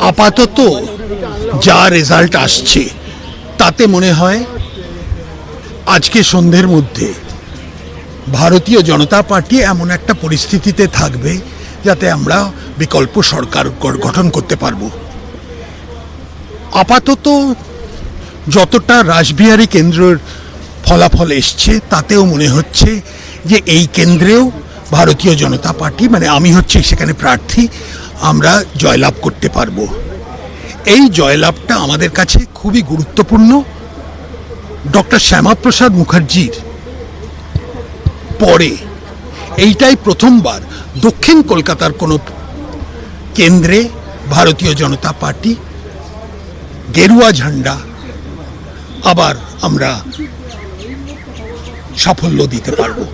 আপাতত যা রেজাল্ট আসছে তাতে মনে হয় আজকে সন্ধ্যের মধ্যে ভারতীয় জনতা পার্টি এমন একটা পরিস্থিতিতে থাকবে যাতে আমরা বিকল্প সরকার গঠন করতে পারব। আপাতত যতটা রাসবিহারী কেন্দ্রের ফলাফল এসছে তাতেও মনে হচ্ছে যে এই কেন্দ্রেও ভারতীয় জনতা পার্টি, মানে আমি হচ্ছে সেখানে প্রার্থী, আমরা জয়লাভ করতে পারবো। এই জয়লাভটা আমাদের কাছে খুবই গুরুত্বপূর্ণ। ডক্টর শ্যামাপ্রসাদ মুখার্জির পরে এইটাই প্রথমবার দক্ষিণ কলকাতার কোনো কেন্দ্রে ভারতীয় জনতা পার্টি গেরুয়া ঝান্ডা আবার আমরা সাফল্য দিতে পারবো।